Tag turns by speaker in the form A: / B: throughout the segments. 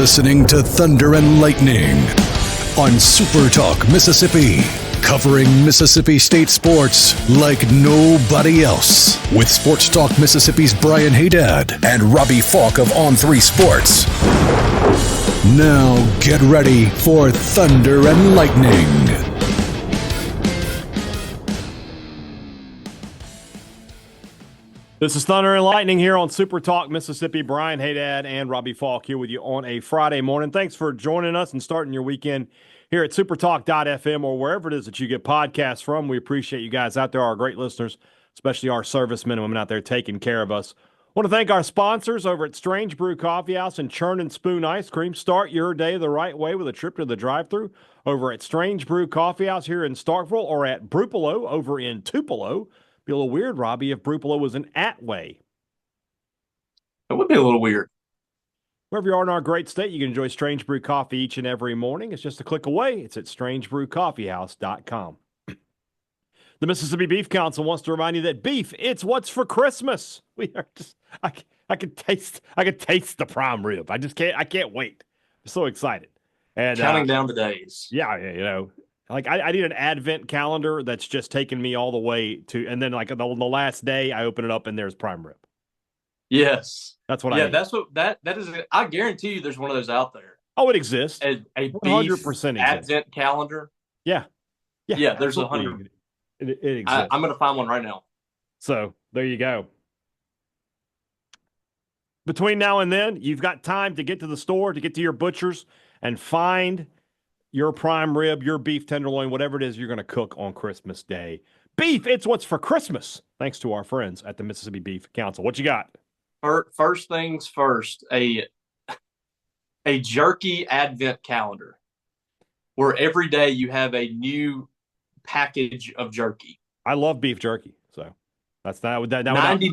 A: Listening to Thunder and Lightning on SuperTalk Mississippi, covering Mississippi State sports like nobody else. With Sports Talk Mississippi's Brian Hadad and Robbie Faulk of On3 Sports. Now get ready for Thunder and Lightning.
B: This is Thunder and Lightning here on Super Talk Mississippi. Brian Hadad and Robbie Faulk here with you on a Friday morning. Thanks for joining us and starting your weekend here at supertalk.fm or wherever it is that you get podcasts from. We appreciate you guys out there, our great listeners, especially our servicemen and women out there taking care of us. I want to thank our sponsors over at Strange Brew Coffee House and Churn and Spoon Ice Cream. Start your day the right way with a trip to the drive-thru over at Strange Brew Coffee House here in Starkville or at Brupolo over in Tupelo. Be a little weird, Robbie, if Brupolo was an Atway.
C: It would be a little weird.
B: Wherever you are in our great state, you can enjoy Strange Brew Coffee each and every morning. It's just a click away. It's at strangebrewcoffeehouse.com. The Mississippi Beef Council wants to remind you that beef, it's what's for Christmas. We are just, I can taste the prime rib. I can't wait. I'm so excited. And
C: counting down the days.
B: Yeah, you know. Like, I need an advent calendar that's just taken me all the way to, and then like the last day I open it up and there's prime rib.
C: Yes.
B: That's what I need.
C: That's what that is. I guarantee you there's one of those out there.
B: Oh, it exists.
C: A
B: 100%
C: beef advent calendar.
B: Yeah.
C: Yeah, there's 100.
B: It exists.
C: I'm going to find one right now.
B: So there you go. Between now and then, you've got time to get to the store, to get to your butchers and find your prime rib, your beef tenderloin, whatever it is you're going to cook on Christmas Day. Beef, it's what's for Christmas, thanks to our friends at the Mississippi Beef Council. What you got?
C: First things first, a jerky advent calendar where every day you have a new package of jerky.
B: I love beef jerky, so that's that.
C: $90.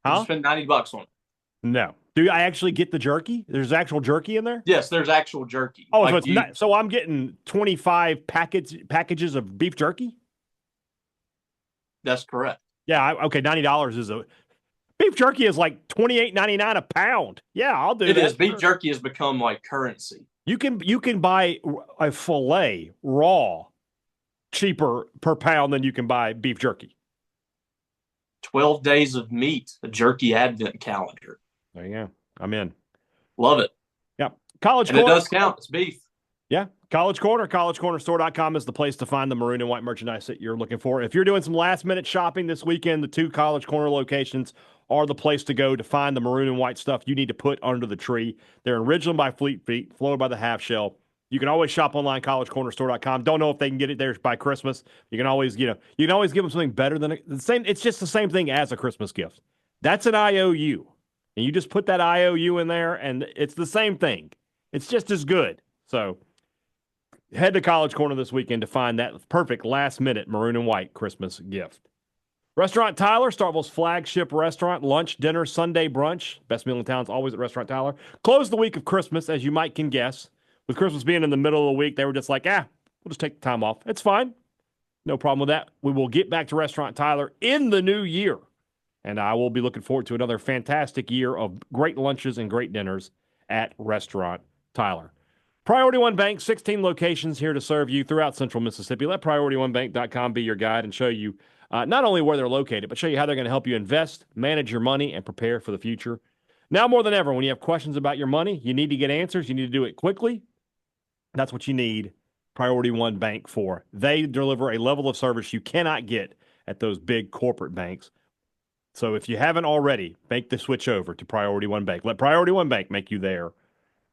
B: Huh?
C: You spend $90 on it.
B: No. Do I actually get the jerky? There's actual jerky in there?
C: Yes, there's actual jerky.
B: Oh, like so I'm getting 25 packages of beef jerky?
C: That's correct.
B: Yeah, okay, $90 is beef jerky is like $28.99 a pound. Yeah, I'll do
C: it.
B: It
C: is. Beef jerky has become like currency.
B: You can buy a filet raw cheaper per pound than you can buy beef jerky.
C: 12 days of meat, a jerky advent calendar.
B: There you go. I'm in.
C: Love it.
B: Yeah. College
C: Corner. And it does count. It's beef.
B: Yeah. College Corner, collegecornerstore.com is the place to find the maroon and white merchandise that you're looking for. If you're doing some last-minute shopping this weekend, the two College Corner locations are the place to go to find the maroon and white stuff you need to put under the tree. They're in Ridgeland by Fleet Feet, Florida by the Half Shell. You can always shop online, collegecornerstore.com. Don't know if they can get it there by Christmas. You can always give them something better than the same. It's just the same thing as a Christmas gift. That's an IOU. And you just put that IOU in there, and it's the same thing. It's just as good. So head to College Corner this weekend to find that perfect last-minute maroon and white Christmas gift. Restaurant Tyler, Starkville's flagship restaurant, lunch, dinner, Sunday brunch. Best meal in town is always at Restaurant Tyler. Closed the week of Christmas, as you might can guess. With Christmas being in the middle of the week, they were just like, we'll just take the time off. It's fine. No problem with that. We will get back to Restaurant Tyler in the new year. And I will be looking forward to another fantastic year of great lunches and great dinners at Restaurant Tyler. Priority One Bank, 16 locations here to serve you throughout Central Mississippi. Let PriorityOneBank.com be your guide and show you not only where they're located, but show you how they're going to help you invest, manage your money, and prepare for the future. Now more than ever, when you have questions about your money, you need to get answers. You need to do it quickly. That's what you need Priority One Bank for. They deliver a level of service you cannot get at those big corporate banks. So if you haven't already, make the switch over to Priority One Bank. Let Priority One Bank make you their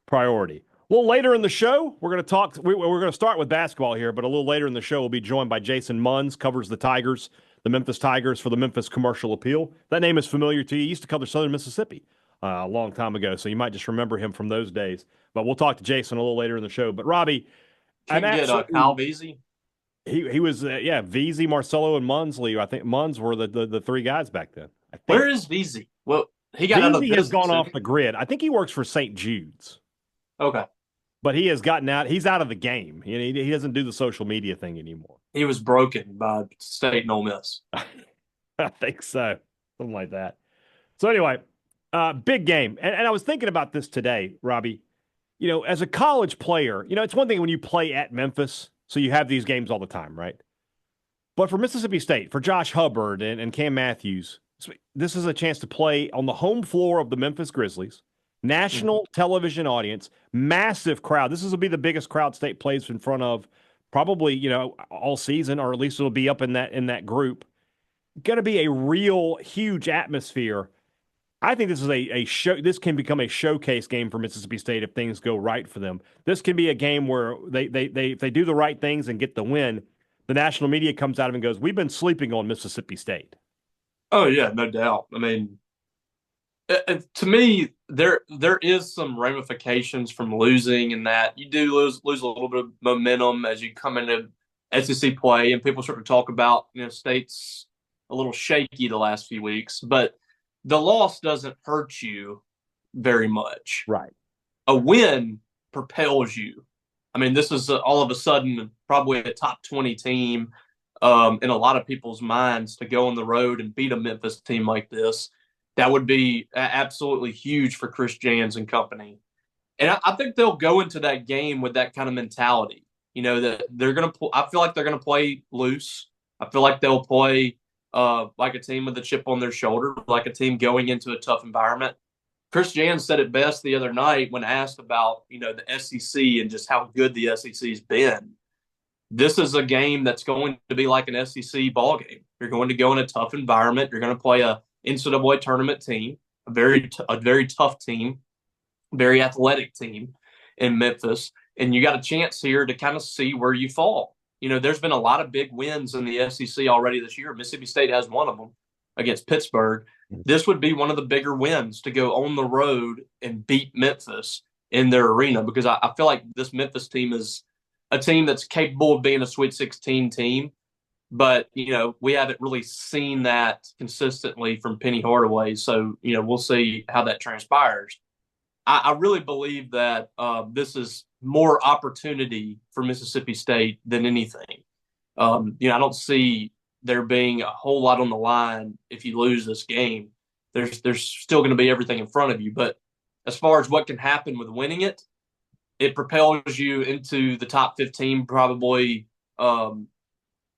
B: priority. A little later in the show, we're going to talk. We're going to start with basketball here, but a little later in the show, we'll be joined by Jason Munz, covers the Tigers, the Memphis Tigers for the Memphis Commercial Appeal. That name is familiar to you. He used to cover Southern Mississippi a long time ago, so you might just remember him from those days. But we'll talk to Jason a little later in the show. But Robbie,
C: Kyle Veazey.
B: He was Veazey, Marcelo, and Munsley. I think Munz were the three guys back then.
C: Where is Veazey? Well, Veazey
B: has gone off the grid. I think he works for St. Jude's.
C: Okay.
B: But he has gotten out. He's out of the game. He doesn't do the social media thing anymore.
C: He was broken by State and Ole Miss.
B: I think so. Something like that. So anyway, big game. And I was thinking about this today, Robbie. as a college player, it's one thing when you play at Memphis, so you have these games all the time, right? But for Mississippi State, for Josh Hubbard and Cam Matthews, this is a chance to play on the home floor of the Memphis Grizzlies, national television audience, massive crowd. This will be the biggest crowd State plays in front of probably, all season, or at least it'll be up in that group. Going to be a real huge atmosphere. I think this is a show. This can become a showcase game for Mississippi State if things go right for them. This can be a game where if they do the right things and get the win, the national media comes out of and goes, "We've been sleeping on Mississippi State."
C: Oh yeah, no doubt. I mean, to me, there is some ramifications from losing, in that you do lose a little bit of momentum as you come into SEC play, and people start to talk about State's a little shaky the last few weeks, but the loss doesn't hurt you very much.
B: Right.
C: A win propels you. I mean, this is all of a sudden probably a top 20 team in a lot of people's minds to go on the road and beat a Memphis team like this. That would be absolutely huge for Chris Jans and company. And I think they'll go into that game with that kind of mentality. That they're going to I feel like they're going to play loose. I feel like they'll play like a team with a chip on their shoulder, like a team going into a tough environment. Chris Jans said it best the other night when asked about, the SEC and just how good the SEC's been. This is a game that's going to be like an SEC ball game. You're going to go in a tough environment. You're going to play a NCAA tournament team, a very tough team, very athletic team in Memphis, and you got a chance here to kind of see where you fall. There's been a lot of big wins in the SEC already this year. Mississippi State has one of them against Pittsburgh. This would be one of the bigger wins to go on the road and beat Memphis in their arena, because I feel like this Memphis team is a team that's capable of being a Sweet 16 team. But, we haven't really seen that consistently from Penny Hardaway. So, we'll see how that transpires. I really believe that this is more opportunity for Mississippi State than anything. I don't see there being a whole lot on the line if you lose this game. There's still going to be everything in front of you. But as far as what can happen with winning it, it propels you into the top 15 probably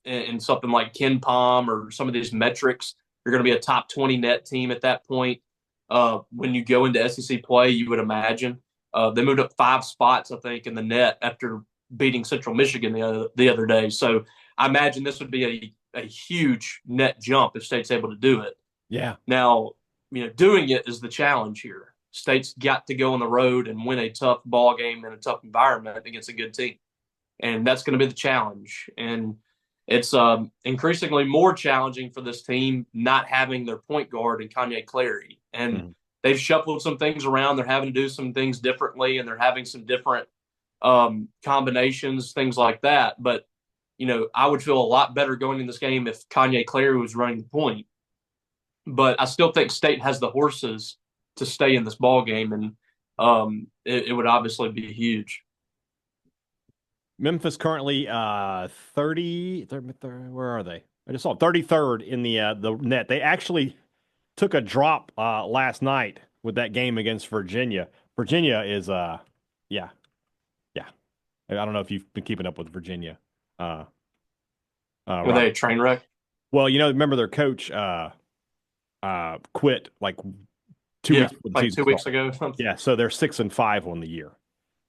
C: in something like Ken Palm or some of these metrics. You're going to be a top 20 net team at that point. When you go into SEC play, you would imagine. They moved up 5 spots, I think, in the net after beating Central Michigan the other day. So I imagine this would be a huge net jump if State's able to do it.
B: Yeah.
C: Now, doing it is the challenge here. State's got to go on the road and win a tough ball game in a tough environment against a good team. And that's going to be the challenge. And it's increasingly more challenging for this team not having their point guard in Kanye Clary. And they've shuffled some things around. They're having to do some things differently, and they're having some different combinations, things like that. But, I would feel a lot better going in this game if Kanye Clary was running the point. But I still think State has the horses to stay in this ball game, and it would obviously be huge.
B: Memphis currently 30, where are they? I just saw 33rd in the net. They actually took a drop last night with that game against Virginia. Virginia is yeah. I don't know if you've been keeping up with Virginia.
C: Were they a train wreck?
B: Well, remember their coach quit like 2 weeks before the season
C: 2 weeks ago.
B: Yeah, so they're 6-5 on the year.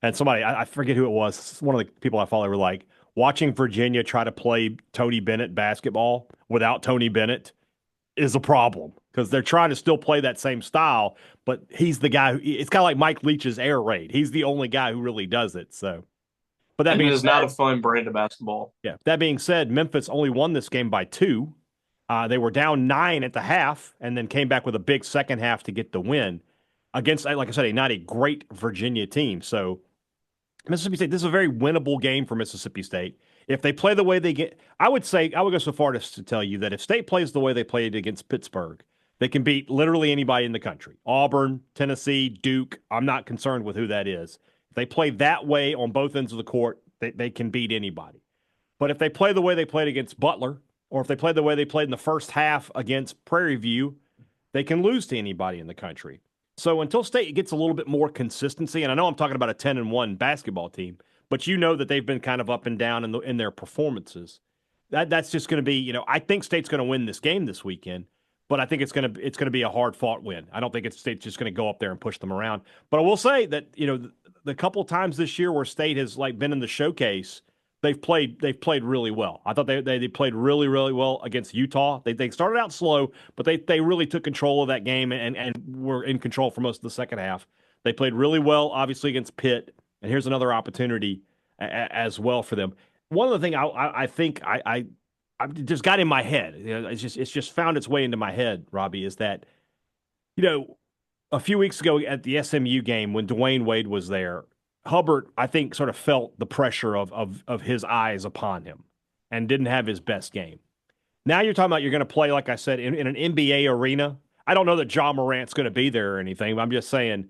B: And somebody, I forget who it was, one of the people I follow were like, watching Virginia try to play Tony Bennett basketball without Tony Bennett is a problem, because they're trying to still play that same style, but he's the guy it's kind of like Mike Leach's air raid. He's the only guy who really does it. So, but that means
C: it's not a fun brand of basketball.
B: Yeah. That being said, Memphis only won this game by 2. They were down 9 at the half and then came back with a big second half to get the win against, like I said, not a great Virginia team. So Mississippi State, this is a very winnable game for Mississippi State. If they play the way they get, I would go so far as to tell you that if State plays the way they played against Pittsburgh, they can beat literally anybody in the country. Auburn, Tennessee, Duke. I'm not concerned with who that is. If they play that way on both ends of the court, they can beat anybody. But if they play the way they played against Butler, or if they play the way they played in the first half against Prairie View, they can lose to anybody in the country. So until State gets a little bit more consistency, and I know I'm talking about a 10-1 basketball team, but you know that they've been kind of up and down in their performances. That's just going to be, I think State's going to win this game this weekend, but I think it's going to be a hard fought win. I don't think State's just going to go up there and push them around. But I will say that the couple times this year where State has been in the showcase, they've played really well. I thought they played really, really well against Utah. They started out slow, but they really took control of that game and were in control for most of the second half. They played really well, obviously, against Pitt, and here's another opportunity as well for them. One of the things I think I just got in my head, it's just found its way into my head, Robbie, is that, a few weeks ago at the SMU game when Dwayne Wade was there, Hubbard, I think, sort of felt the pressure of his eyes upon him and didn't have his best game. Now you're talking about you're going to play, like I said, in an NBA arena. I don't know that Ja Morant's going to be there or anything, but I'm just saying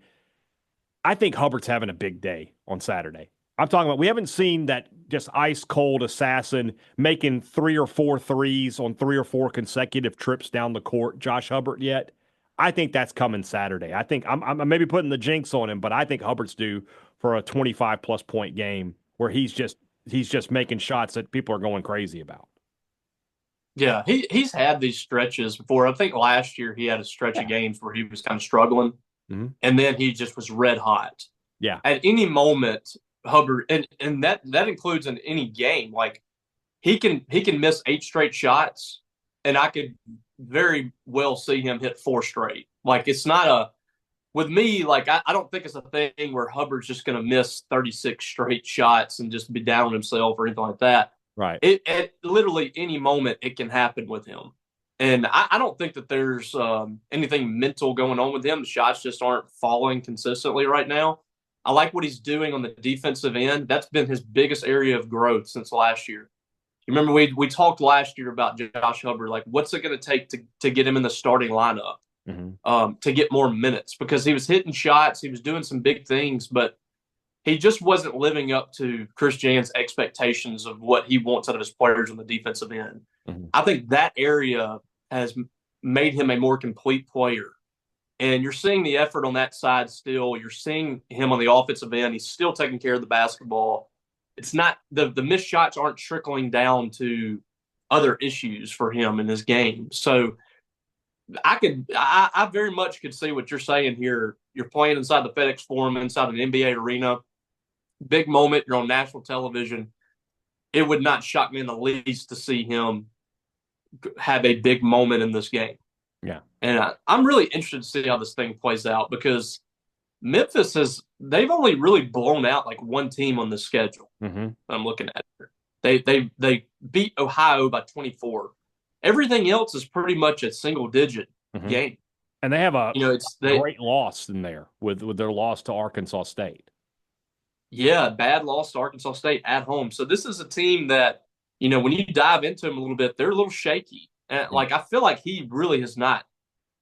B: I think Hubbard's having a big day on Saturday. I'm talking about we haven't seen that just ice-cold assassin making 3 or 4 threes on 3 or 4 consecutive trips down the court, Josh Hubbard, yet. I think that's coming Saturday. I think I'm maybe putting the jinx on him, but I think Hubbard's due for a 25-plus point game where he's just making shots that people are going crazy about.
C: Yeah, he's had these stretches before. I think last year he had a stretch of games where he was kind of struggling, and then he just was red hot.
B: Yeah.
C: At any moment, Hubbard, and that includes in any game, like he can miss 8 straight shots, and I could very well see him hit 4 straight. Like it's not with me, like I don't think it's a thing where Hubbard's just going to miss 36 straight shots and just be down on himself or anything like that.
B: Right.
C: At literally any moment, it can happen with him. And I don't think that there's anything mental going on with him. The shots just aren't falling consistently right now. I like what he's doing on the defensive end. That's been his biggest area of growth since last year. You remember we talked last year about Josh Hubbard, like what's it going to take to get him in the starting lineup, to get more minutes, because he was hitting shots, he was doing some big things, but he just wasn't living up to Chris Jans' expectations of what he wants out of his players on the defensive end. I think that area has made him a more complete player. And you're seeing the effort on that side still. You're seeing him on the offensive end. He's still taking care of the basketball. It's not the missed shots aren't trickling down to other issues for him in his game. So I very much could see what you're saying here. You're playing inside the FedEx Forum, inside an NBA arena. Big moment. You're on national television. It would not shock me in the least to see him have a big moment in this game.
B: Yeah. And
C: I'm really interested to see how this thing plays out, because Memphis they've only really blown out like one team on the schedule. I'm looking at it. They beat Ohio by 24. Everything else is pretty much a single digit game.
B: And they have a great loss in there with their loss to Arkansas State.
C: Yeah, bad loss to Arkansas State at home. So this is a team that, when you dive into them a little bit, they're a little shaky. And like I feel like he really has not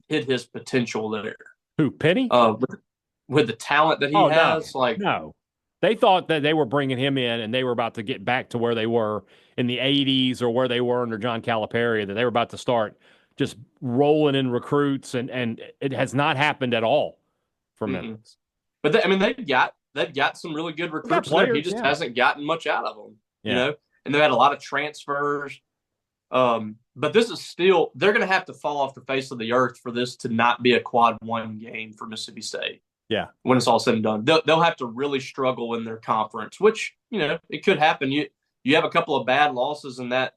C: hit his potential there.
B: Who, Penny?
C: With the talent that he has.
B: No. They thought that they were bringing him in and they were about to get back to where they were in the 80s or where they were under John Calipari, that they were about to start just rolling in recruits, and it has not happened at all for Memphis.
C: But they've got some really good recruits there. He just hasn't gotten much out of them, and they've had a lot of transfers. But this is still, they're going to have to fall off the face of the earth for this to not be a quad one game for Mississippi State.
B: Yeah.
C: When it's all said and done, they'll have to really struggle in their conference, which, it could happen. You have a couple of bad losses in that,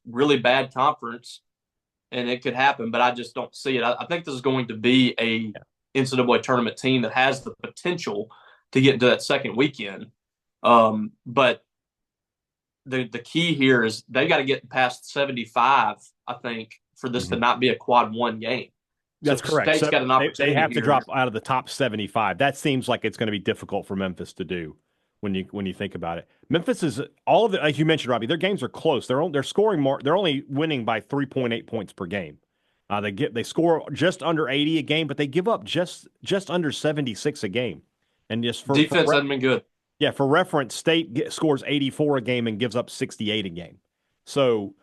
C: really bad conference, and it could happen, but I just don't see it. I think this is going to be a NCAA tournament team that has the potential to get into that second weekend. But the key here is they got to get past 75, I think, for this to not be a quad one game.
B: That's correct.
C: State's got an opportunity.
B: They have to drop out of the top 75. That seems like it's going to be difficult for Memphis to do when you think about it. Memphis is all of it, like you mentioned, Robbie. Their games are close. They're scoring more. They're only winning by 3.8 points per game. They score just under 80 a game, but they give up just under 76 a game. And just for
C: defense hasn't been good.
B: Yeah, for reference, State scores 84 a game and gives up 68 a game. So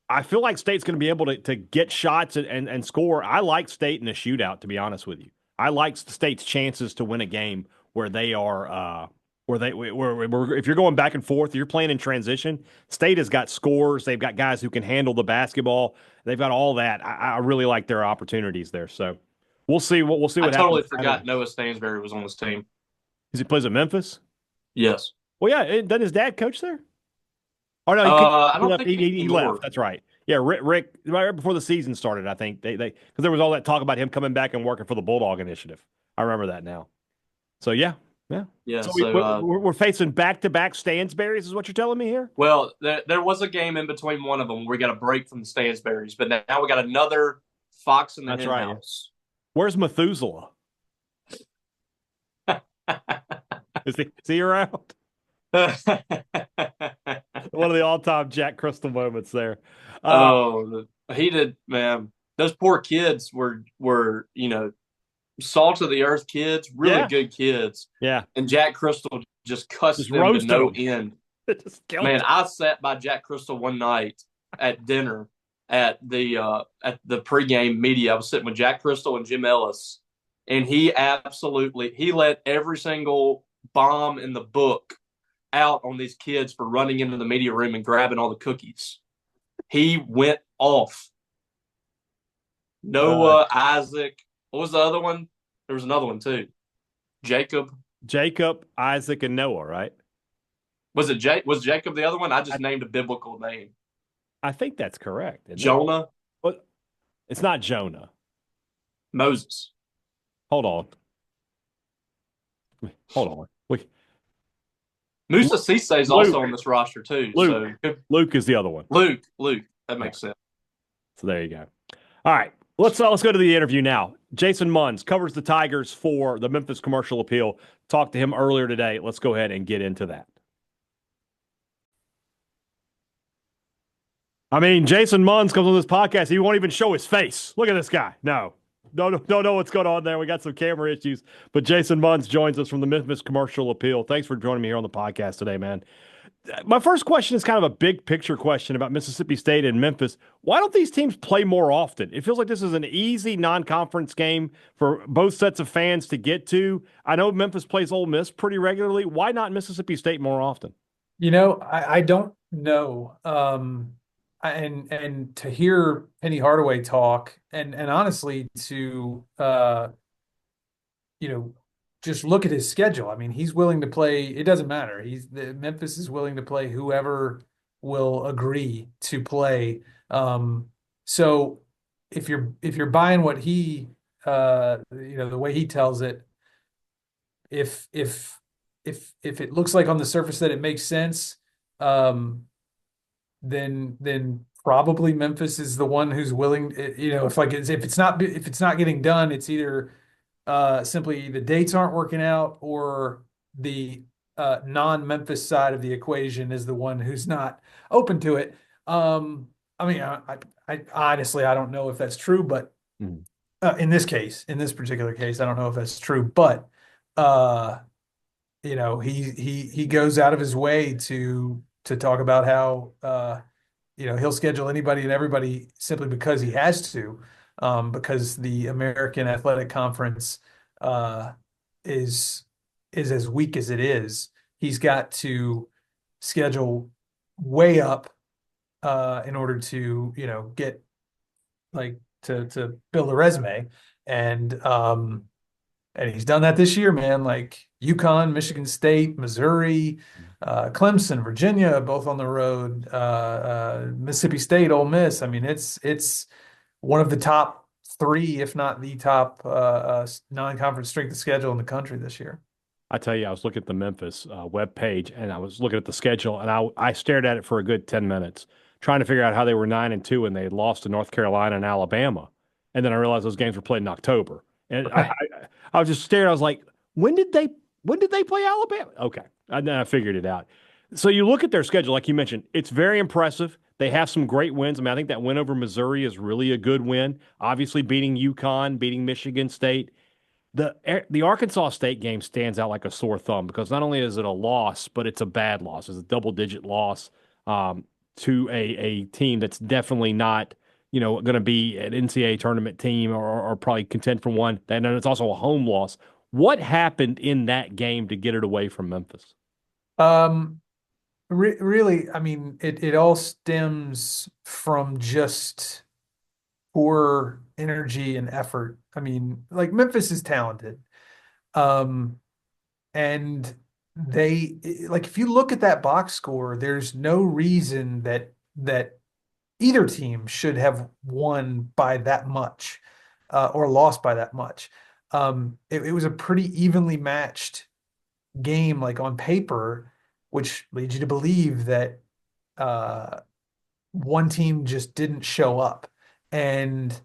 B: I feel like State's going to be able to get shots and score. I like State in a shootout, to be honest with you. I like the State's chances to win a game where they are where if you're going back and forth, you're playing in transition. State has got scores. They've got guys who can handle the basketball. They've got all that. I really like their opportunities there. So we'll see what
C: I
B: happens.
C: totally forgot Noah Stansbury was on this team.
B: Because he plays at Memphis.
C: Yes.
B: Well, yeah. Doesn't his dad coach there? Oh no,
C: I don't think
B: he left. That's right. Yeah, Rick right before the season started, I think they because there was all that talk about him coming back and working for the Bulldog Initiative. I remember that now. So yeah. So, we're facing back-to-back Stansberries, is what you're telling me here?
C: Well, there was a game in between one of them where we got a break from the Stansberries, but now we got another Fox in the henhouse.
B: Where's Methuselah? Is he around? One of the all-time Jack Crystal moments there.
C: He did, man. Those poor kids were salt of the earth kids, really good kids.
B: Yeah.
C: And Jack Crystal just cussed them to no end. Man, I sat by Jack Crystal one night at dinner at the pregame media. I was sitting with Jack Crystal and Jim Ellis, and he let every single bomb in the book out on these kids for running into the media room and grabbing all the cookies. He went off. Noah, Isaac. What was the other one? There was another one too. Jacob,
B: Isaac, and Noah, right?
C: Was Jacob the other one? I just named a biblical name.
B: I think that's correct.
C: Jonah?
B: It's not Jonah.
C: Moses.
B: Hold on.
C: Musa Cisse is also on this roster too.
B: Luke is the other one.
C: Luke. That makes sense.
B: So there you go. All right. Let's go to the interview now. Jason Munz covers the Tigers for the Memphis Commercial Appeal. Talked to him earlier today. Let's go ahead and get into that. I mean, Jason Munz comes on this podcast. He won't even show his face. Look at this guy. No, don't know what's going on there. We got some camera issues. But Jason Munz joins us from the Memphis Commercial Appeal. Thanks for joining me here on the podcast today, man. My first question is kind of a big picture question about Mississippi State and Memphis. Why don't these teams play more often? It feels like this is an easy non-conference game for both sets of fans to get to. I know Memphis plays Ole Miss pretty regularly. Why not Mississippi State more often?
D: I don't know. And to hear Penny Hardaway talk and honestly to just look at his schedule. I mean, he's willing to play. It doesn't matter. Memphis is willing to play whoever will agree to play. So if you're buying what he, the way he tells it, if it looks like on the surface that it makes sense, then probably Memphis is the one who's willing. If it's not getting done, it's either simply the dates aren't working out, or the non-Memphis side of the equation is the one who's not open to it. I mean, I honestly, I don't know if that's true, but in this particular case, I don't know if that's true, but he goes out of his way to talk about how he'll schedule anybody and everybody simply because he has to. Because the American Athletic Conference is as weak as it is. He's got to schedule way up in order to get to build a resume, and he's done that this year, man. Like UConn, Michigan State, Missouri, Clemson, Virginia, both on the road. Mississippi State, Ole Miss. I mean, it's one of the top three, if not the top non-conference strength of schedule in the country this year.
B: I tell you, I was looking at the Memphis webpage, and I was looking at the schedule, and I stared at it for a good 10 minutes, trying to figure out how they were 9-2 and they had lost to North Carolina and Alabama. And then I realized those games were played in October. And I was just staring. I was like, when did they play Alabama? Okay. And then I figured it out. So you look at their schedule, like you mentioned, it's very impressive. They have some great wins. I mean, I think that win over Missouri is really a good win. Obviously, beating UConn, beating Michigan State. The Arkansas State game stands out like a sore thumb because not only is it a loss, but it's a bad loss. It's a double-digit loss to a team that's definitely not going to be an NCAA tournament team or probably contend for one. And then it's also a home loss. What happened in that game to get it away from Memphis?
D: Really, I mean, it all stems from just poor energy and effort. I mean, like Memphis is talented. Um, and like if you look at that box score, there's no reason that either team should have won by that much, or lost by that much. It was a pretty evenly matched game, like on paper, which leads you to believe that one team just didn't show up, and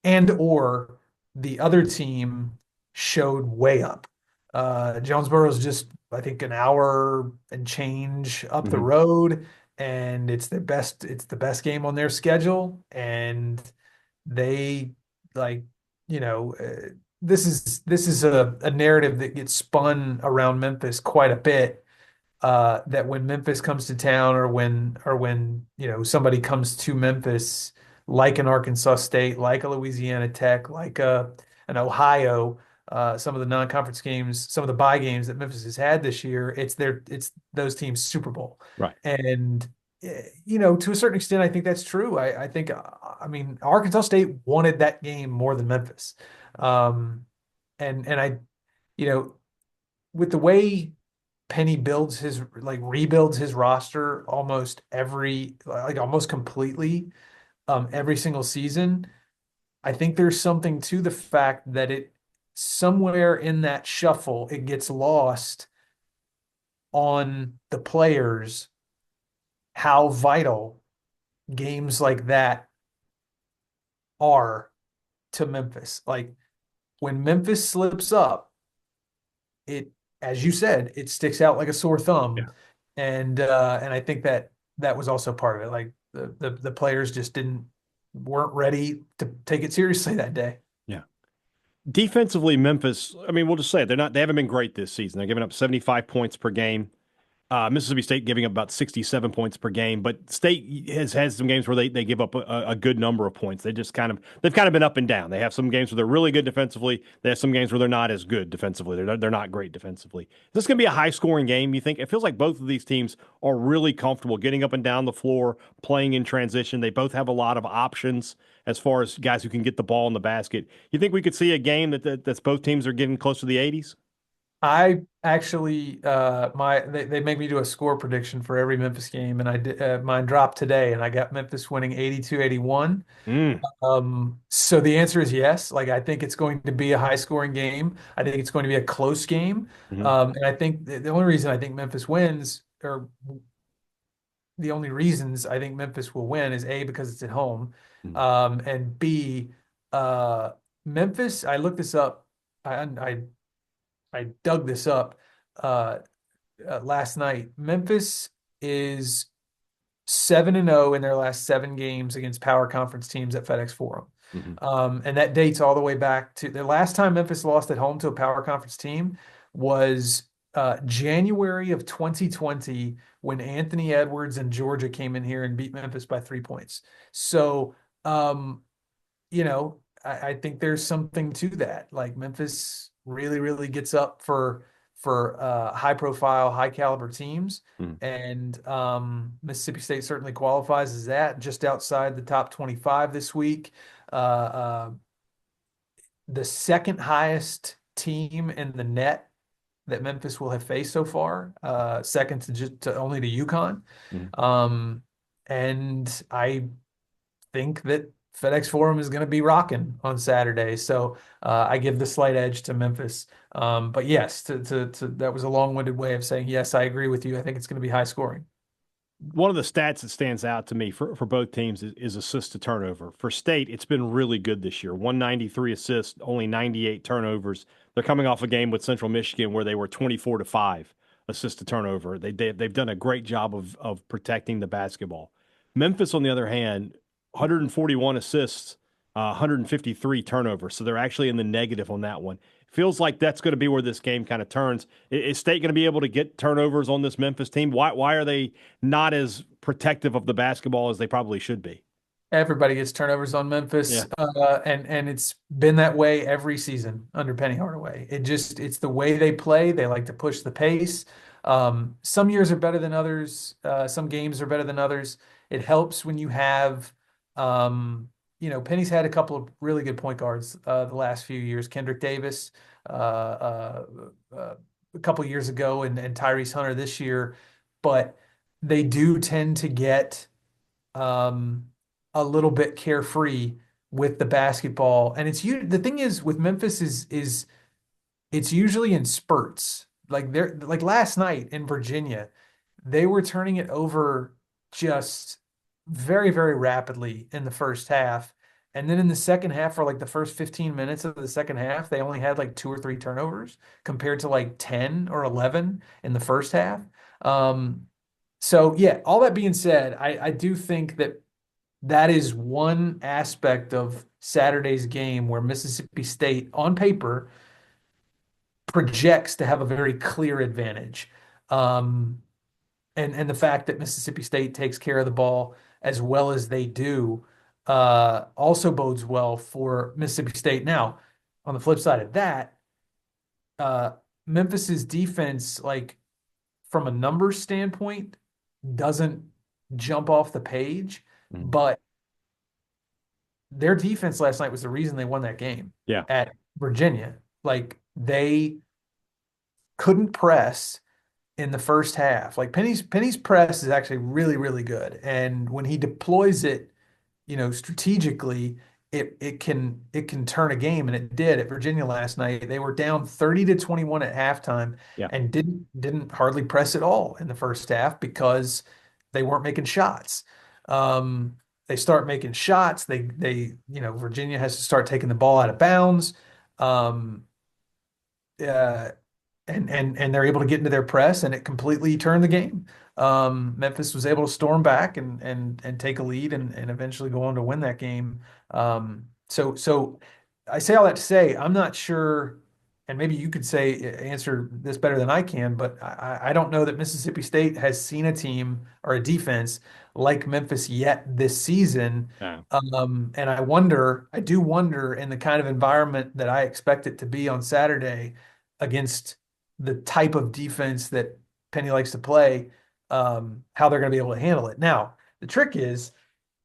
D: or the other team showed way up. Jonesboro's just, I think, an hour and change up the road, and it's the best game on their schedule, and they like, this is a narrative that gets spun around Memphis quite a bit. That when Memphis comes to town, or when somebody comes to Memphis, like an Arkansas State, like a Louisiana Tech, like an Ohio, some of the non-conference games, some of the bye games that Memphis has had this year, it's those teams' Super Bowl.
B: Right.
D: And to a certain extent, I think that's true. I think, I mean, Arkansas State wanted that game more than Memphis. And I, with the way Penny rebuilds his roster almost completely, every single season, I think there's something to the fact that somewhere in that shuffle, it gets lost on the players how vital games like that are to Memphis. Like when Memphis slips up, as you said, it sticks out like a sore thumb.
B: Yeah.
D: And I think that was also part of it. Like the players just weren't ready to take it seriously that day.
B: Yeah. Defensively, Memphis, I mean, we'll just say it. They haven't been great this season. They're giving up 75 points per game. Mississippi State giving up about 67 points per game, but State has had some games where they give up a good number of points. They've kind of been up and down. They have some games where they're really good defensively. They have some games where they're not as good defensively. They're not great defensively. Is this going to be a high scoring game, you think? It feels like both of these teams are really comfortable getting up and down the floor, playing in transition. They both have a lot of options as far as guys who can get the ball in the basket. You think we could see a game that's both teams are getting close to the 80s?
D: I actually, they make me do a score prediction for every Memphis game, and I did, mine dropped today, and I got Memphis winning 82-81. So the answer is yes. Like, I think it's going to be a high scoring game. I think it's going to be a close game. And I think the only reason I think Memphis wins, or the only reasons I think Memphis will win, is A, because it's at home, and B, Memphis. I looked this up. I dug this up last night. Memphis is 7-0 in their last 7 games against power conference teams at FedEx Forum. And that dates all the way back to the last time Memphis lost at home to a power conference team was January of 2020, when Anthony Edwards and Georgia came in here and beat Memphis by 3 points. So, I think there's something to that. Like Memphis really, really gets up for high profile, high caliber teams. And Mississippi State certainly qualifies as that, just outside the top 25 this week. The second highest team in the net that Memphis will have faced so far, second to only to UConn. And I think that FedEx Forum is going to be rocking on Saturday, so I give the slight edge to Memphis. But yes, that was a long-winded way of saying yes. I agree with you. I think it's going to be high scoring.
B: One of the stats that stands out to me for both teams is assist to turnover. For State, it's been really good this year. 193 assists, only 98 turnovers. They're coming off a game with Central Michigan where they were 24-5 assist to turnover. They've done a great job of protecting the basketball. Memphis, on the other hand, 141 assists, 153 turnovers. So they're actually in the negative on that one. Feels like that's going to be where this game kind of turns. Is State going to be able to get turnovers on this Memphis team? Why are they not as protective of the basketball as they probably should be?
D: Everybody gets turnovers on
B: Yeah.
D: Memphis, and it's been that way every season under Penny Hardaway. It's the way they play. They like to push the pace. Some years are better than others. Some games are better than others. It helps when you have, Penny's had a couple of really good point guards the last few years. Kendrick Davis, a couple of years ago, and Tyrese Hunter this year, but they do tend to get um, a little bit carefree with the basketball. And the thing is with Memphis is it's usually in spurts. Like last night in Virginia, they were turning it over just very, very rapidly in the first half. And then in the second half, for like the first 15 minutes of the second half, they only had like 2 or 3 turnovers compared to like 10 or 11 in the first half. So yeah, all that being said, I do think that is one aspect of Saturday's game where Mississippi State, on paper, projects to have a very clear advantage. Um, and the fact that Mississippi State takes care of the ball as well as they do also bodes well for Mississippi State. Now, on the flip side of that, uh, Memphis's defense, like from a numbers standpoint, doesn't jump off the page, but their defense last night was the reason they won that game
B: Yeah.
D: at Virginia. Like they couldn't press in the first half. Like Penny's press is actually really, really good. And when he deploys it, strategically, it can turn a game, and it did at Virginia last night. They were down 30-21 at halftime
B: Yeah.
D: and didn't hardly press at all in the first half because they weren't making shots. They start making shots. Virginia has to start taking the ball out of bounds. Um, uh, and they're able to get into their press, and it completely turned the game. Memphis was able to storm back and take a lead and eventually go on to win that game. So I say all that to say I'm not sure, and maybe you could answer this better than I can, but I don't know that Mississippi State has seen a team or a defense like Memphis yet this season.
B: Yeah.
D: And I do wonder in the kind of environment that I expect it to be on Saturday against the type of defense that Penny likes to play, how they're going to be able to handle it. Now, the trick is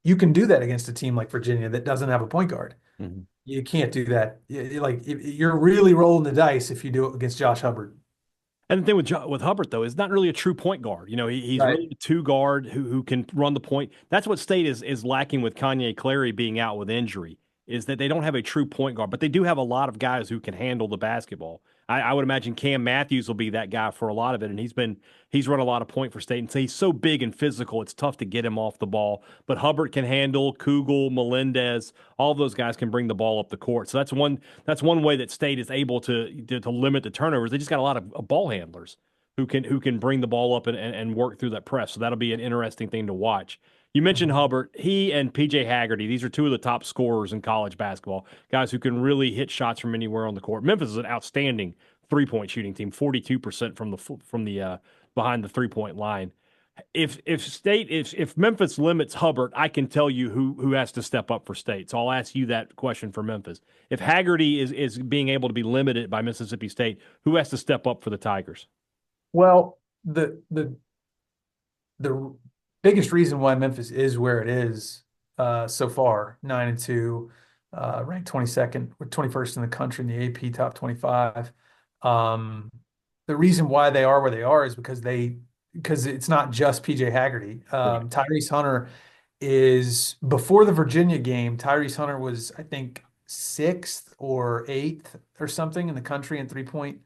D: you can do that against a team like Virginia that doesn't have a point guard.
B: Mm-hmm.
D: You can't do that. You're really rolling the dice if you do it against Josh Hubbard.
B: And the thing with Hubbard, though, is not really a true point guard. He's
D: Right.
B: really a two guard who can run the point. That's what State is lacking with Kanye Clary being out with injury, is that they don't have a true point guard, but they do have a lot of guys who can handle the basketball. I would imagine Cam Matthews will be that guy for a lot of it, and he's run a lot of point for State, and so he's so big and physical, it's tough to get him off the ball. But Hubbard can handle Kugel, Melendez, all of those guys can bring the ball up the court. So that's one way that State is able to limit the turnovers. They just got a lot of ball handlers who can bring the ball up and work through that press. So that'll be an interesting thing to watch. You mentioned Hubbard. He and PJ Haggerty, these are two of the top scorers in college basketball, guys who can really hit shots from anywhere on the court. Memphis is an outstanding three-point shooting team, 42% from the behind the three-point line. If Memphis limits Hubbard, I can tell you who has to step up for State. So I'll ask you that question for Memphis. If Haggerty is being able to be limited by Mississippi State, who has to step up for the Tigers?
D: Well, the biggest reason why Memphis is where it is so far, 9-2, ranked 22nd or 21st in the country in the AP top 25. The reason why they are where they are is because it's not just PJ Haggerty. Tyrese Hunter is, before the Virginia game, Tyrese Hunter was, I think, 6th or 8th or something in the country in three-point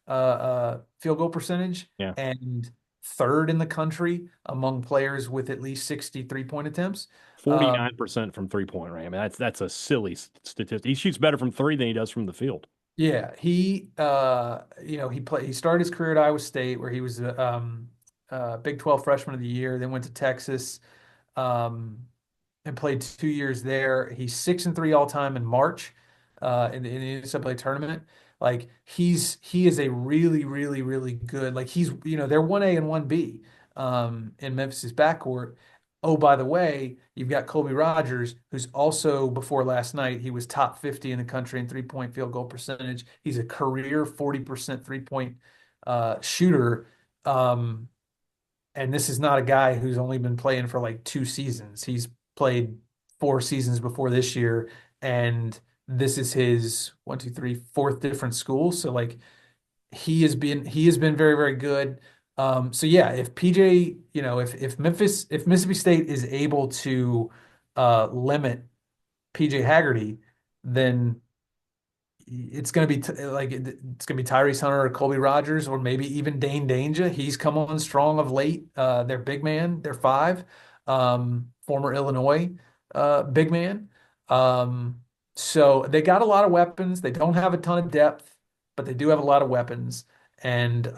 D: field goal percentage.
B: Yeah.
D: And 3rd in the country among players with at least 60 three-point attempts.
B: 49% from three-point range. I mean, that's a silly statistic. He shoots better from three than he does from the field.
D: Yeah, he started his career at Iowa State, where he was Big 12 Freshman of the Year, then went to Texas, and played 2 years there. He's 6-3 all time in March in the NCAA tournament. Like he is a really, really, really good. Like they're 1A and 1B in Memphis's backcourt. oh, by the way, you've got Colby Rogers, who's also, before last night, he was top 50 in the country in three-point field goal percentage. He's a career 40% three-point shooter. And this is not a guy who's only been playing for like 2 seasons. He's played 4 seasons before this year, and this is his 1, 2, 3, fourth different school. So like he has been very, very good. So yeah, if PJ, if Mississippi State is able to limit PJ Haggerty, then it's going to be it's going to be Tyrese Hunter or Colby Rogers, or maybe even Dane Danger. He's come on strong of late. Their big man, their 5, former Illinois big man. So they got a lot of weapons. They don't have a ton of depth, but they do have a lot of weapons. And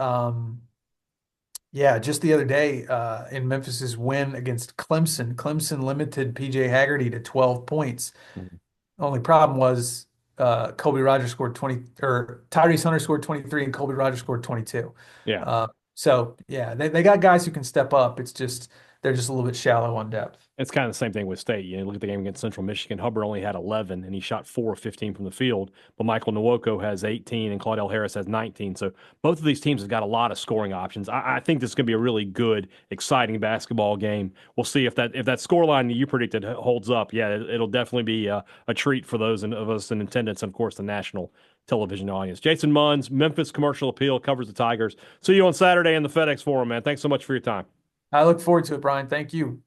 D: yeah, just the other day in Memphis's win against Clemson limited PJ Haggerty to 12 points.
B: Mhm.
D: Only problem was Colby Rogers scored 20, or Tyrese Hunter scored 23 and Colby Rogers scored 22.
B: Yeah.
D: So yeah, they got guys who can step up. It's just they're just a little bit shallow on depth.
B: It's kind of the same thing with State. Look at the game against Central Michigan. Hubbard only had 11, and he shot 4 of 15 from the field. But Michael Nwoko has 18, and Claudel Harris has 19. So both of these teams have got a lot of scoring options. I think this is going to be a really good, exciting basketball game. We'll see if that scoreline that you predicted holds up. Yeah, it'll definitely be a treat for those of us in attendance, and, of course, the national television audience. Jason Munz, Memphis Commercial Appeal, covers the Tigers. See you on Saturday in the FedEx Forum, man. Thanks so much for your time.
D: I look forward to it, Brian. Thank you.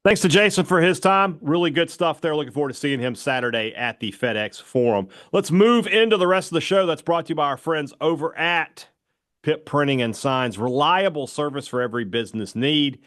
B: Thanks to Jason for his time. Really good stuff there. Looking forward to seeing him Saturday at the FedEx Forum. Let's move into the rest of the show. That's brought to you by our friends over at Pip Printing and Signs. Reliable service for every business need.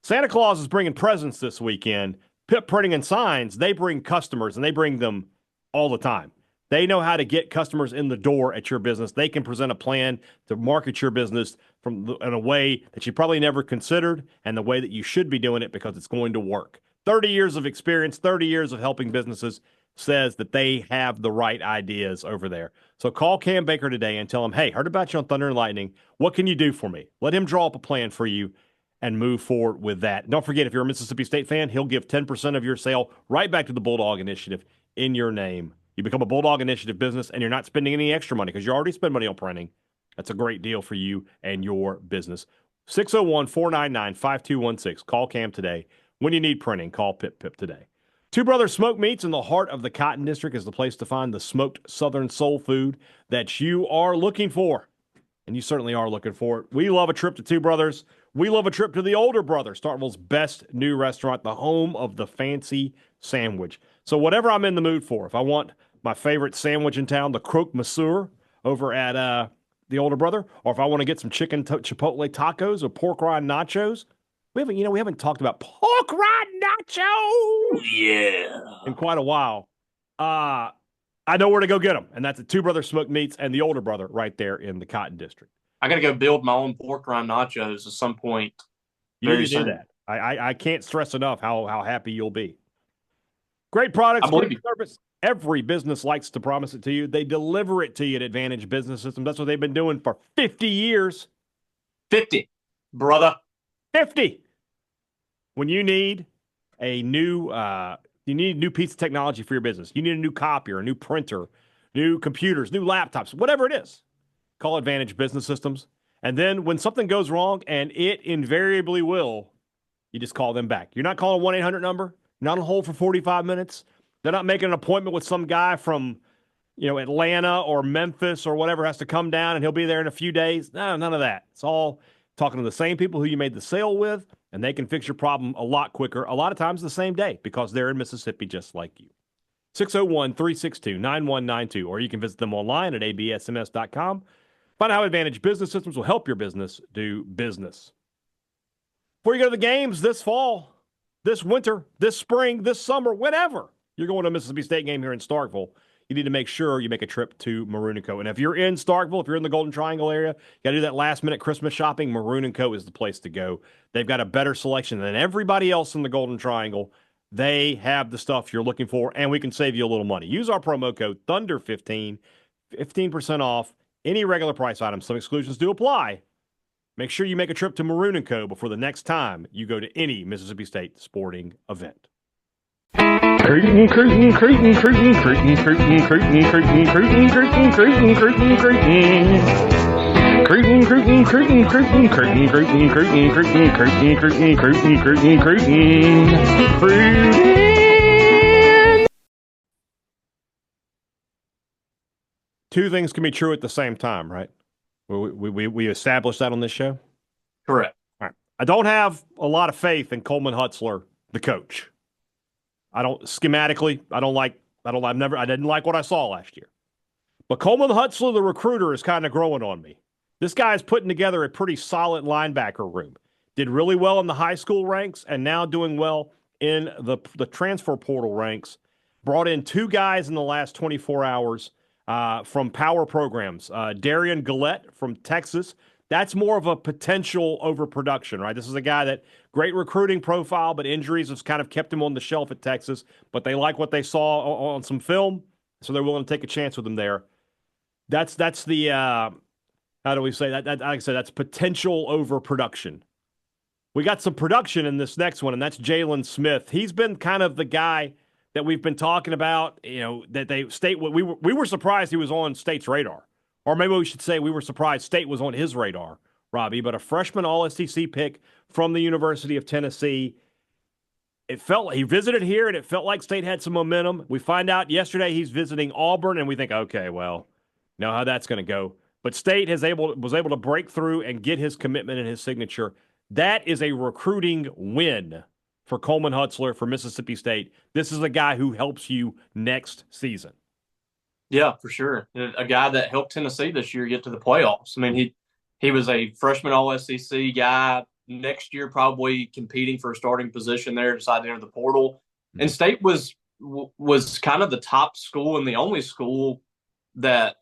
B: Santa Claus is bringing presents this weekend. Pip Printing and Signs, they bring customers, and they bring them all the time. They know how to get customers in the door at your business. They can present a plan to market your business in a way that you probably never considered, and the way that you should be doing it, because it's going to work. 30 years of experience, 30 years of helping businesses, says that they have the right ideas over there. So call Cam Baker today and tell him, hey, heard about you on Thunder and Lightning. What can you do for me? Let him draw up a plan for you and move forward with that. Don't forget, if you're a Mississippi State fan, he'll give 10% of your sale right back to the Bulldog Initiative in your name. You become a Bulldog Initiative business, and you're not spending any extra money because you already spend money on printing. That's a great deal for you and your business. 601-499-5216. Call Cam today. When you need printing, call Pip today. Two Brothers Smoked Meats in the heart of the Cotton District is the place to find the smoked Southern soul food that you are looking for. And you certainly are looking for it. We love a trip to Two Brothers. We love a trip to the Older Brother, Starkville's best new restaurant, the home of the fancy sandwich. So whatever I'm in the mood for, if I want my favorite sandwich in town, the croque monsieur over at the Older Brother, or if I want to get some chicken chipotle tacos or pork rind nachos, we haven't talked about pork rind nachos in quite a while. I know where to go get them, and that's at Two Brothers Smoked Meats and the Older Brother right there in the Cotton District.
C: I got to go build my own pork rind nachos at some point.
B: You need to do that. I can't stress enough how happy you'll be. Great products, great service. Every business likes to promise it to you. They deliver it to you at Advantage Business Systems. That's what they've been doing for 50 years.
C: 50, brother.
B: 50. When you need a new piece of technology for your business, you need a new copier, a new printer, new computers, new laptops, whatever it is, call Advantage Business Systems. And then when something goes wrong, and it invariably will, you just call them back. You're not calling a 1-800 number. You're not on hold for 45 minutes. They're not making an appointment with some guy from, Atlanta or Memphis or whatever, has to come down and he'll be there in a few days. No, none of that. It's all talking to the same people who you made the sale with, and they can fix your problem a lot quicker, a lot of times the same day, because they're in Mississippi just like you. 601-362-9192, or you can visit them online at absms.com. Find out how Advantage Business Systems will help your business do business. Before you go to the games this fall, this winter, this spring, this summer, whenever you're going to a Mississippi State game here in Starkville, you need to make sure you make a trip to Maroon & Co. And if you're in Starkville, if you're in the Golden Triangle area, you got to do that last-minute Christmas shopping, Maroon & Co. is the place to go. They've got a better selection than everybody else in the Golden Triangle. They have the stuff you're looking for, and we can save you a little money. Use our promo code THUNDER15, 15% off any regular price items. Some exclusions do apply. Make sure you make a trip to Maroon & Co. before the next time you go to any Mississippi State sporting event.
E: Creighton, Creighton, Creighton, Creighton, Creighton, Creighton, Creighton, Creighton, Creighton, Creighton, Creighton, Creighton, Creighton. Creighton, Creighton, Creighton, Creighton, Creighton, Creighton, Creighton, Creighton, Creighton, Creighton, Creighton, Creighton, Creighton, Creighton.
B: Two things can be true at the same time, right? We established that on this show?
C: Correct.
B: All right. I don't have a lot of faith in Coleman Hutzler, the coach. I didn't like what I saw last year. But Coleman Hutzler, the recruiter, is kind of growing on me. This guy is putting together a pretty solid linebacker room. Did really well in the high school ranks and now doing well in the transfer portal ranks. Brought in two guys in the last 24 hours from power programs. Darian Gillette from Texas. That's more of a potential overproduction, right? This is a guy that great recruiting profile, but injuries has kind of kept him on the shelf at Texas. But they like what they saw on some film, so they're willing to take a chance with him there. That's the how do we say that? Like I said, that's potential overproduction. We got some production in this next one, and that's Jalen Smith. He's been kind of the guy that we've been talking about. You know, that we were surprised he was on State's radar. Or maybe we should say we were surprised State was on his radar, Robbie. But a freshman All-SEC pick from the University of Tennessee. It felt like he visited here, and it felt like State had some momentum. We find out yesterday he's visiting Auburn, and we think, okay, well, know how that's going to go. But State was able to break through and get his commitment and his signature. That is a recruiting win for Coleman Hutzler for Mississippi State. This is a guy who helps you next season.
C: Yeah, for sure. A guy that helped Tennessee this year get to the playoffs. I mean, he was a freshman All-SEC guy. Next year, probably competing for a starting position there, decided to enter the portal. Mm-hmm. And State was kind of the top school and the only school that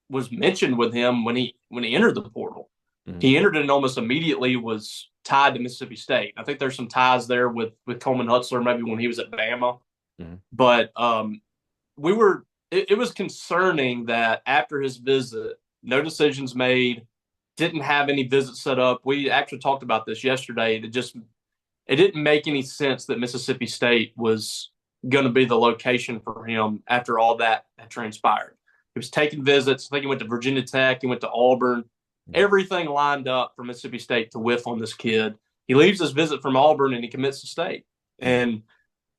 C: was mentioned with him when he entered the portal. Mm-hmm. He entered it and almost immediately was tied to Mississippi State. I think there's some ties there with Coleman Hutzler, maybe when he was at Bama. Mm-hmm. But it was concerning that after his visit, no decisions made, didn't have any visits set up. We actually talked about this yesterday. It didn't make any sense that Mississippi State was going to be the location for him after all that had transpired. He was taking visits. I think he went to Virginia Tech. He went to Auburn. Everything lined up for Mississippi State to whiff on this kid. He leaves his visit from Auburn and he commits to State. And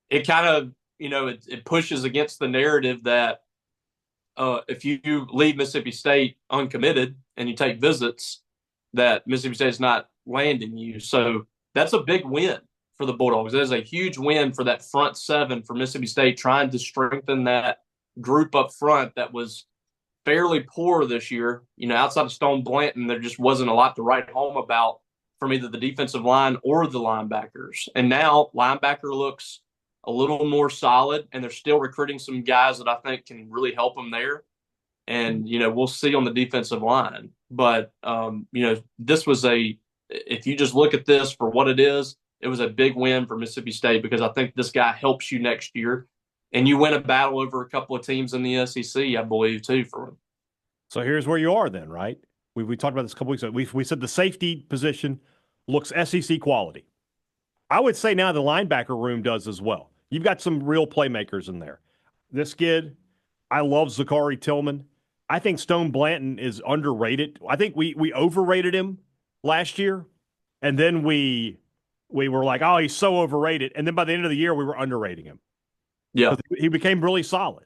C: it kind of, it pushes against the narrative that if you leave Mississippi State uncommitted and you take visits, that Mississippi State is not landing you. So that's a big win for the Bulldogs. That is a huge win for that front seven for Mississippi State, trying to strengthen that group up front that was fairly poor this year. Outside of Stone Blanton, there just wasn't a lot to write home about from either the defensive line or the linebackers. And now linebacker looks a little more solid, and they're still recruiting some guys that I think can really help them there. And, we'll see on the defensive line. But, this was if you just look at this for what it is, it was a big win for Mississippi State because I think this guy helps you next year. And you win a battle over a couple of teams in the SEC, I believe, too, for him.
B: So here's where you are then, right? We talked about this a couple weeks ago. We said the safety position looks SEC quality. I would say now the linebacker room does as well. You've got some real playmakers in there. This kid, I love Zachary Tillman. I think Stone Blanton is underrated. I think we overrated him last year, and then we were like, oh, he's so overrated. And then by the end of the year, we were underrating him.
C: Yeah,
B: he became really solid.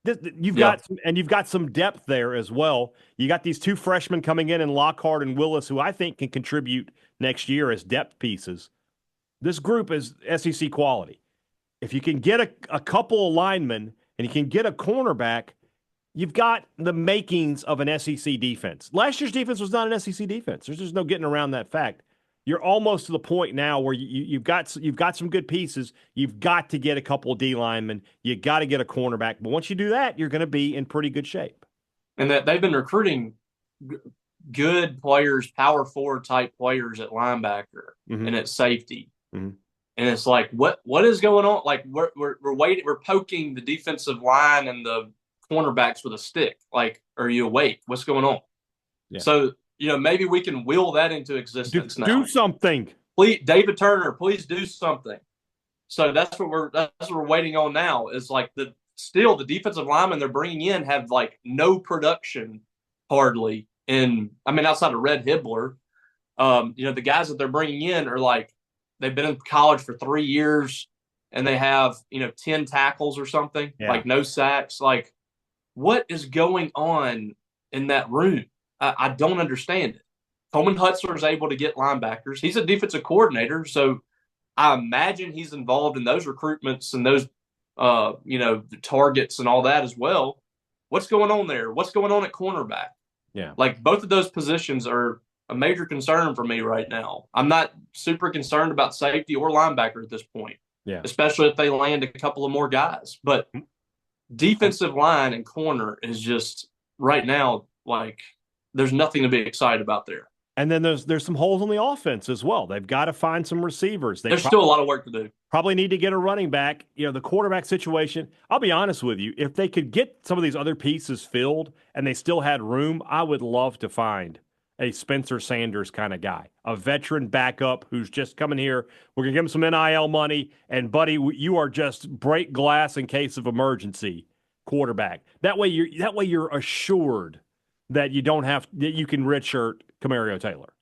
B: You've got some depth there as well. You got these two freshmen coming in Lockhart and Willis, who I think can contribute next year as depth pieces. This group is SEC quality. If you can get a couple of linemen and you can get a cornerback, you've got the makings of an SEC defense. Last year's defense was not an SEC defense. There's just no getting around that fact. You're almost to the point now where you've got some good pieces. You've got to get a couple of D linemen. You got to get a cornerback. But once you do that, you're going to be in pretty good shape. And
C: that they've been recruiting good players, power forward type players at linebacker and at safety. Mm-hmm. And it's like, what is going on? Like we're waiting, we're poking the defensive line and the cornerbacks with a stick. Like, are you awake? What's going on? Yeah. So, maybe we can will that into existence now.
B: Do something.
C: Please, David Turner, please do something. So that's what we're waiting on now. Is like the defensive linemen they're bringing in have like no production hardly. Outside of Red Hibbler, the guys that they're bringing in are like they've been in college for 3 years and they have 10 tackles or something, like no sacks. Like, what is going on in that room? I don't understand it. Coleman Hutzler is able to get linebackers. He's a defensive coordinator, so I imagine he's involved in those recruitments and those, the targets and all that as well. What's going on there? What's going on at cornerback?
B: Yeah.
C: Like, both of those positions are a major concern for me right now. I'm not super concerned about safety or linebacker at this point, especially if they land a couple of more guys. But defensive line and corner is just right now, like, there's nothing to be excited about there.
B: And then there's some holes in the offense as well. They've got to find some receivers.
C: There's still a lot of work to do.
B: Probably need to get a running back. The quarterback situation, I'll be honest with you, if they could get some of these other pieces filled and they still had room, I would love to find a Spencer Sanders kind of guy, a veteran backup who's just coming here. We're going to give him some NIL money, and, buddy, you are just break glass in case of emergency quarterback. That way you're assured that you can redshirt Camario Taylor.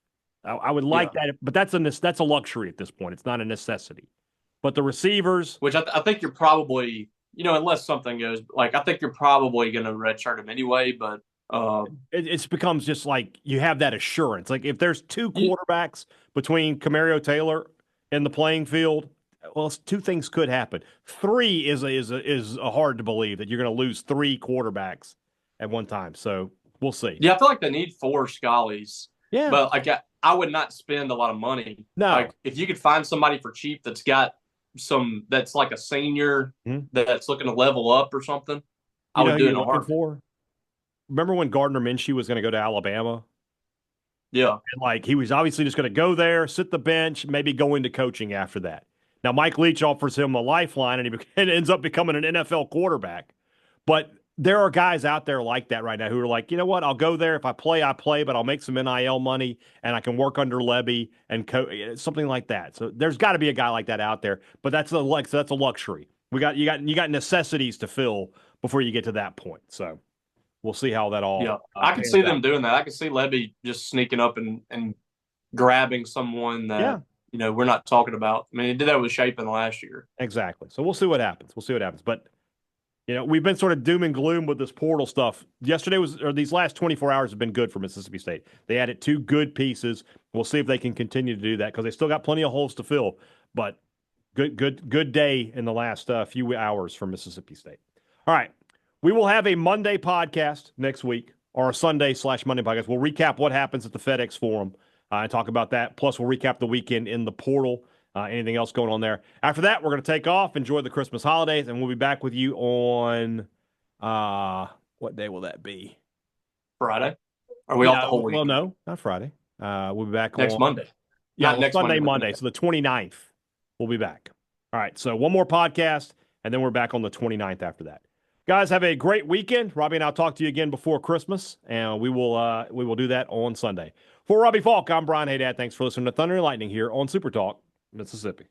B: I would like that, but that's a luxury at this point. It's not a necessity. But the receivers,
C: which I think you're probably, unless something goes, like, I think you're probably going to redshirt him anyway. But
B: it becomes just like you have that assurance. Like, if there's two quarterbacks between Camario Taylor and the playing field, well, two things could happen. Three is hard to believe that you're going to lose three quarterbacks at one time. So we'll see.
C: Yeah, I feel like they need 4 Scullies.
B: Yeah,
C: but like I would not spend a lot of money.
B: No,
C: like if you could find somebody for cheap that's got that's like a senior that's looking to level up or something, I would do it in a heartbeat.
B: Remember when Gardner Minshew was going to go to Alabama?
C: Yeah,
B: and like he was obviously just going to go there, sit the bench, maybe go into coaching after that. Now Mike Leach offers him a lifeline, and he ends up becoming an NFL quarterback. But there are guys out there like that right now who are like, you know what? I'll go there. If I play, I play, but I'll make some NIL money and I can work under Levy and something like that. So there's got to be a guy like that out there, but that's a luxury. You got necessities to fill before you get to that point. So we'll see how that all.
C: Yeah, I can see them doing that. I can see Levy just sneaking up and grabbing someone that we're not talking about. I mean, he did that with Shapen last year.
B: Exactly. So we'll see what happens. But we've been sort of doom and gloom with this portal stuff. These last 24 hours have been good for Mississippi State. They added 2 good pieces. We'll see if they can continue to do that because they still got plenty of holes to fill. But good day in the last few hours for Mississippi State. All right. We will have a Monday podcast next week, or a Sunday/Monday podcast. We'll recap what happens at the FedEx Forum and talk about that. Plus, we'll recap the weekend in the portal. Anything else going on there? After that, we're going to take off, enjoy the Christmas holidays, and we'll be back with you on what day will that be?
C: Friday? Are we off the whole week?
B: Well, no, not Friday. We'll be back
C: next Monday.
B: Yeah, next Monday. So the 29th, we'll be back. All right, so one more podcast, and then we're back on the 29th after that. Guys, have a great weekend. Robbie and I'll talk to you again before Christmas, and we will do that on Sunday. For Robbie Faulk, I'm Brian Hadad. Thanks for listening to Thunder and Lightning here on SuperTalk Mississippi.